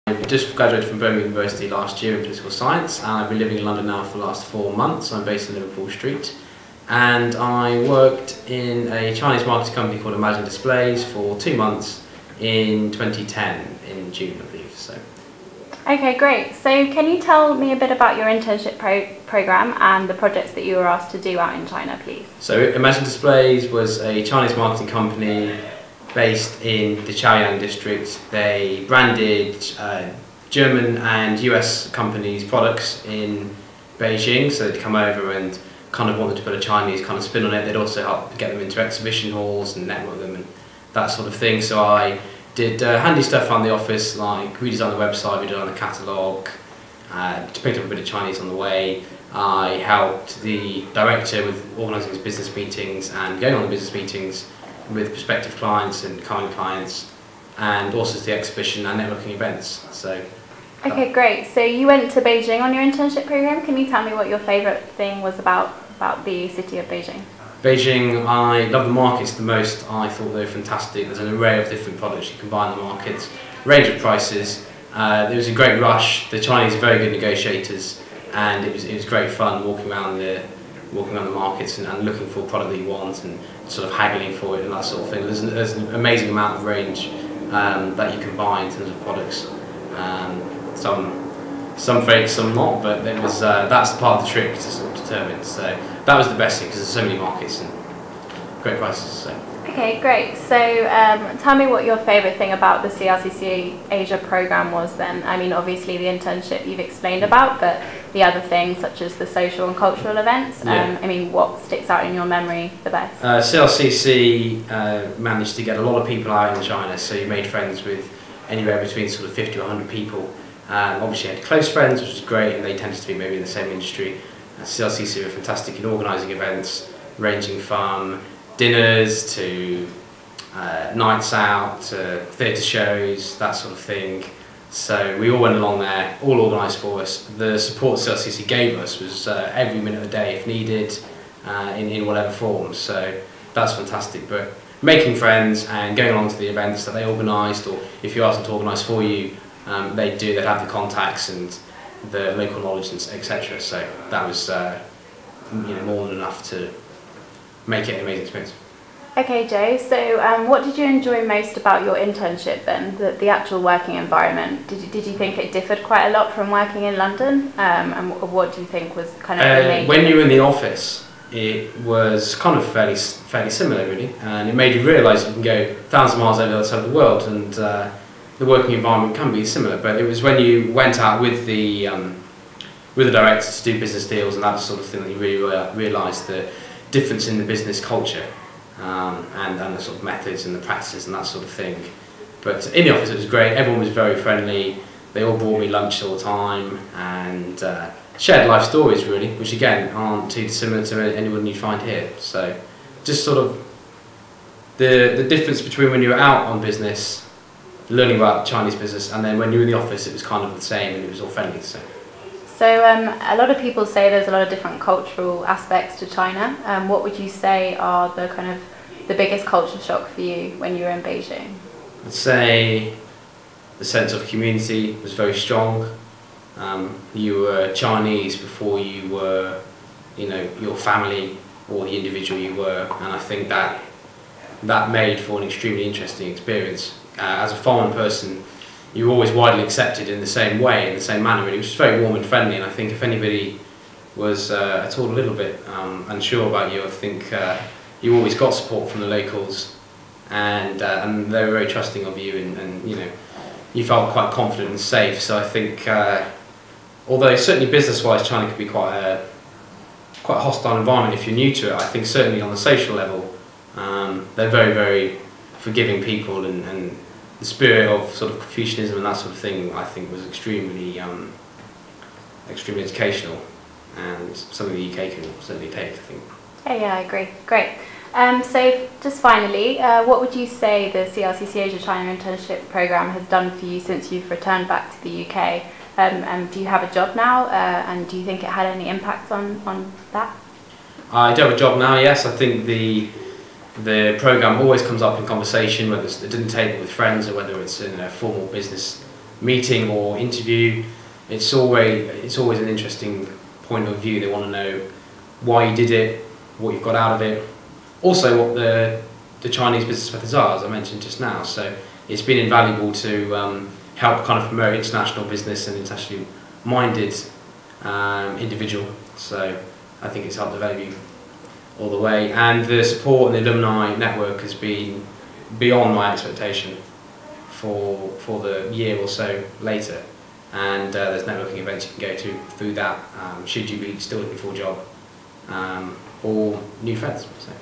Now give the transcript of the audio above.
I just graduated from Birmingham University last year in political science, and I've been living in London now for the last 4 months. I'm based in Liverpool Street, and I worked in a Chinese marketing company called Imagine Displays for 2 months in 2010, in June I believe. So. Okay, great. So can you tell me a bit about your internship program and the projects that you were asked to do out in China, please? So Imagine Displays was a Chinese marketing company based in the Chaoyang district. They branded German and US companies' products in Beijing, so they'd come over and kind of wanted to put a Chinese kind of spin on it. They'd also help get them into exhibition halls and network them and that sort of thing. So I did handy stuff around the office, like redesigned the website, redesigned the catalogue, picked up a bit of Chinese on the way. I helped the director with organising his business meetings and going on the business meetings with prospective clients and current clients, and also to the exhibition and networking events. So. Okay, great. So you went to Beijing on your internship program. Can you tell me what your favourite thing was about the city of Beijing? Beijing, I love the markets the most. I thought they were fantastic. There's an array of different products you can buy in the markets, range of prices. There was a great rush. The Chinese are very good negotiators, and it was great fun walking around the markets and looking for a product that you want and sort of haggling for it and that sort of thing. There's an amazing amount of range that you can buy in terms of products. Some fake, some not, but it was that's part of the trick to sort of determine. So that was the best thing, because there's so many markets and great prices. So. Okay, great. So tell me what your favourite thing about the CRCC Asia program was then. I mean, obviously the internship you've explained about, but the other things such as the social and cultural events, yeah. I mean, what sticks out in your memory the best? CRCC managed to get a lot of people out in China, so you made friends with anywhere between sort of 50 to 100 people. Obviously you had close friends, which was great, and they tended to be maybe in the same industry. CRCC were fantastic in organising events, ranging from dinners to nights out to theatre shows, that sort of thing. So we all went along there, all organised for us. The support CRCC gave us was every minute of the day if needed, in whatever form. So that's fantastic. But making friends and going along to the events that they organised, or if you ask them to organise for you, they'd have the contacts and the local knowledge, etc. So that was more than enough to make it an amazing experience. Okay, Joe, so what did you enjoy most about your internship then, the actual working environment? Did you think it differed quite a lot from working in London? And what do you think was kind of the main when you were in the office, it was kind of fairly similar really, and it made you realise you can go 1,000 miles over the other side of the world, and the working environment can be similar. But it was when you went out with the director to do business deals and that sort of thing that you really realised the difference in the business culture and the sort of methods and the practices and that sort of thing. But in the office it was great. Everyone was very friendly. They all brought me lunch all the time and shared life stories really, which again aren't too dissimilar to anyone you find here. So just sort of the difference between when you were out on business learning about Chinese business, and then when you were in the office it was kind of the same and it was all friendly. So a lot of people say there's a lot of different cultural aspects to China. What would you say are the biggest culture shock for you when you were in Beijing? I'd say the sense of community was very strong. You were Chinese before you were, your family or the individual you were, and I think that made for an extremely interesting experience. As a foreign person, you were always widely accepted in the same way, in the same manner, really, which was very warm and friendly. And I think if anybody was at all a little bit unsure about you, I think you always got support from the locals, and they were very trusting of you, and you felt quite confident and safe. So I think, although certainly business-wise, China could be quite a hostile environment if you're new to it, I think certainly on the social level, they're very, very forgiving people, and the spirit of sort of Confucianism and that sort of thing, I think, was extremely educational, and something the UK can certainly take, I think. Yeah, I agree. Great. So just finally, what would you say the CRCC Asia China internship program has done for you since you've returned back to the UK? And do you have a job now? And do you think it had any impact on that? I do have a job now, yes. I think the programme always comes up in conversation, whether it's at the dinner table with friends or whether it's in a formal business meeting or interview, it's always an interesting point of view. They want to know why you did it, what you got out of it, also what the Chinese business methods are, as I mentioned just now. So it's been invaluable to help kind of promote international business and internationally minded individual. So I think it's helped develop you all the way, and the support and the alumni network has been beyond my expectation for the year or so later. And there's networking events you can go to through that, should you be still looking for a job, or new friends. So.